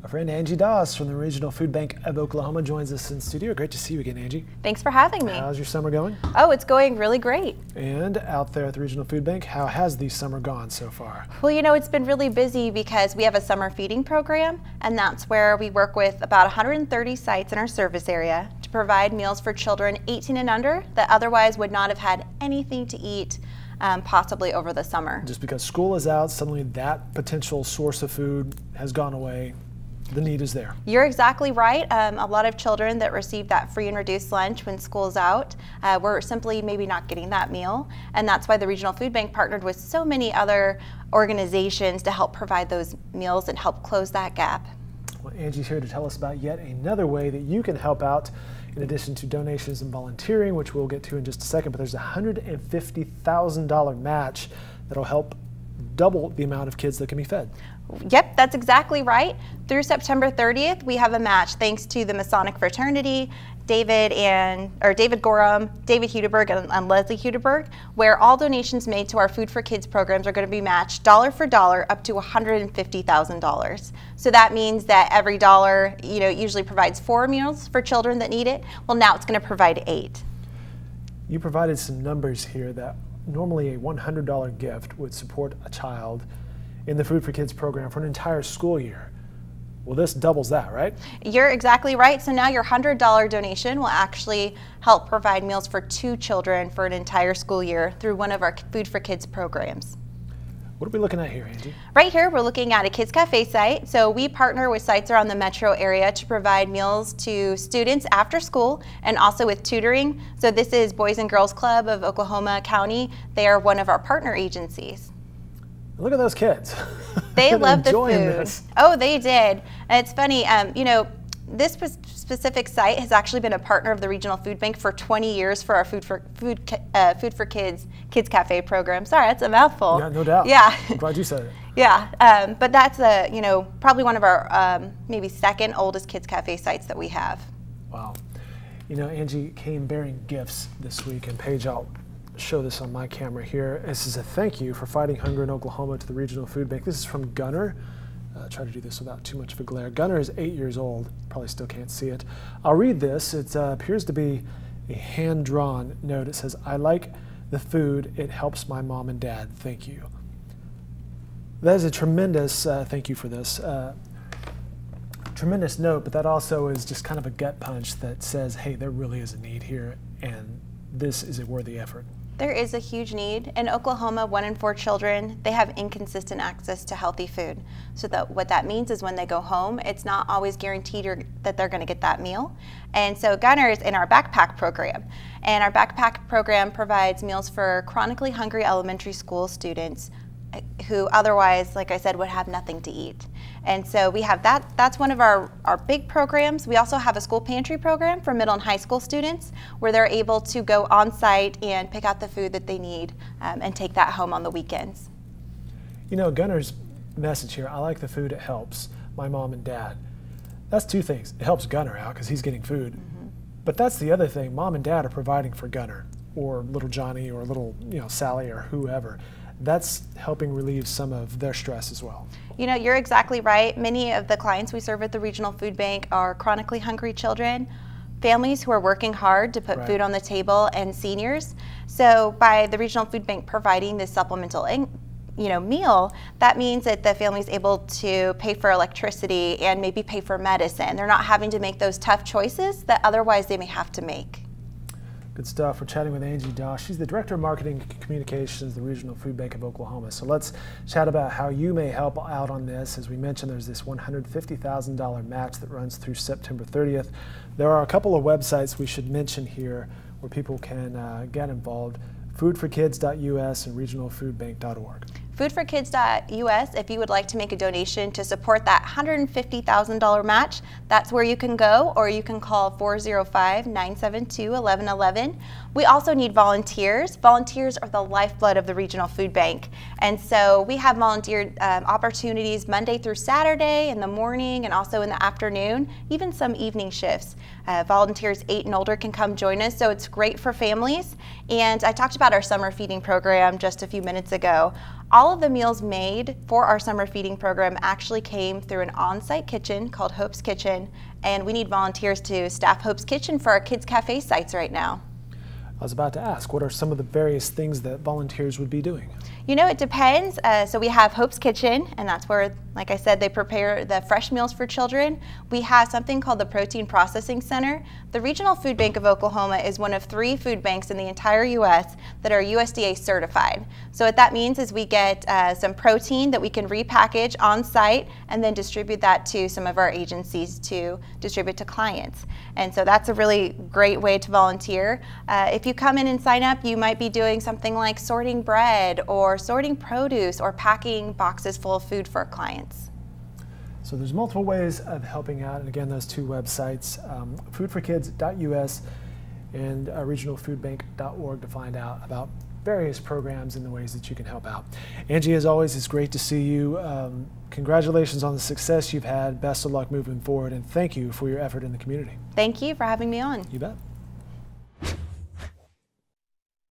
Our friend Angie Doss from the Regional Food Bank of Oklahoma joins us in studio. Great to see you again, Angie. Thanks for having me. How's your summer going? Oh, it's going really great. And out there at the Regional Food Bank, how has the summer gone so far? Well, you know, it's been really busy because we have a summer feeding program, and that's where we work with about 130 sites in our service area to provide meals for children 18 and under that otherwise would not have had anything to eat possibly over the summer. Just because school is out, suddenly that potential source of food has gone away. The need is there. You're exactly right. A lot of children that receive that free and reduced lunch when school's out were simply maybe not getting that meal, and that's why the Regional Food Bank partnered with so many other organizations to help provide those meals and help close that gap. Well, Angie's here to tell us about yet another way that you can help out in addition to donations and volunteering, which we'll get to in just a second, but there's a $150,000 match that'll help double the amount of kids that can be fed. Yep, that's exactly right. Through September 30th, we have a match thanks to the Masonic Fraternity, David Gorham, David Hudeberg, and Leslie Hudeberg, where all donations made to our Food for Kids programs are going to be matched dollar for dollar up to $150,000. So that means that every dollar, usually provides 4 meals for children that need it. Well, now it's going to provide 8. You provided some numbers here that normally a $100 gift would support a child in the Food for Kids program for an entire school year. Well, this doubles that, right? You're exactly right. So now your $100 donation will actually help provide meals for 2 children for an entire school year through one of our Food for Kids programs. What are we looking at here, Angie? Right here, we're looking at a Kids Cafe site. So we partner with sites around the metro area to provide meals to students after school and also with tutoring. So this is Boys and Girls Club of Oklahoma County. They are one of our partner agencies. Look at those kids. They love the food. This. Oh, they did. And it's funny, this specific site has actually been a partner of the Regional Food Bank for 20 years for our Food for Kids Cafe program. Sorry, that's a mouthful. Yeah, no doubt. Yeah. I'm glad you said it. Yeah, but that's probably one of our maybe second oldest Kids Cafe sites that we have. Wow. Angie came bearing gifts this week, and Paige, I'll show this on my camera here. This is a thank you for fighting hunger in Oklahoma to the Regional Food Bank. This is from Gunner. Try to do this without too much of a glare. Gunner is 8 years old. Probably still can't see it. I'll read this. It appears to be a hand-drawn note. It says, "I like the food. It helps my mom and dad. Thank you." That is a tremendous thank you for this. Tremendous note, but that also is just kind of a gut punch that says, hey, there really is a need here, and this is a worthy effort. There is a huge need. In Oklahoma, 1 in 4 children, they have inconsistent access to healthy food. So what that means is when they go home, it's not always guaranteed that they're going to get that meal. And so Gunner is in our backpack program. And our backpack program provides meals for chronically hungry elementary school students who otherwise, like I said, would have nothing to eat. And so we have that's one of our big programs. We also have a school pantry program for middle and high school students where they're able to go on site and pick out the food that they need and take that home on the weekends. Gunner's message here, I like the food, it helps my mom and dad. That's 2 things. It helps Gunner out because he's getting food. Mm-hmm. But that's the other thing. Mom and dad are providing for Gunner or little Johnny or little Sally or whoever. That's helping relieve some of their stress as well. You're exactly right. Many of the clients we serve at the Regional Food Bank are chronically hungry children, families who are working hard to put food on the table, and seniors. So by the Regional Food Bank providing this supplemental meal, that means that the family is able to pay for electricity and maybe pay for medicine. They're not having to make those tough choices that otherwise they may have to make. Good stuff. We're chatting with Angie Doss. She's the Director of Marketing and Communications at the Regional Food Bank of Oklahoma. So let's chat about how you may help out on this. As we mentioned, there's this $150,000 match that runs through September 30th. There are a couple of websites we should mention here where people can get involved: foodforkids.us and regionalfoodbank.org. Foodforkids.us, if you would like to make a donation to support that $150,000 match, that's where you can go, or you can call 405-972-1111. We also need volunteers. Volunteers are the lifeblood of the Regional Food Bank. And so we have volunteer opportunities Monday through Saturday in the morning and also in the afternoon, even some evening shifts. Volunteers 8 and older can come join us, so it's great for families. And I talked about our summer feeding program just a few minutes ago. All of the meals made for our summer feeding program actually came through an on-site kitchen called Hope's Kitchen, and we need volunteers to staff Hope's Kitchen for our Kids Cafe sites right now. I was about to ask, what are some of the various things that volunteers would be doing? You know, it depends. So we have Hope's Kitchen, and that's where, like I said, they prepare the fresh meals for children. We have something called the Protein Processing Center. The Regional Food Bank of Oklahoma is one of 3 food banks in the entire U.S. that are USDA certified. So what that means is we get some protein that we can repackage on site and then distribute that to some of our agencies to distribute to clients. And so that's a really great way to volunteer. If you come in and sign up, you might be doing something like sorting bread or sorting produce or packing boxes full of food for clients. So there's multiple ways of helping out, and again, those 2 websites, foodforkids.us and regionalfoodbank.org, to find out about various programs and the ways that you can help out. Angie, as always, it's great to see you. Congratulations on the success you've had. Best of luck moving forward, and thank you for your effort in the community. Thank you for having me on. You bet.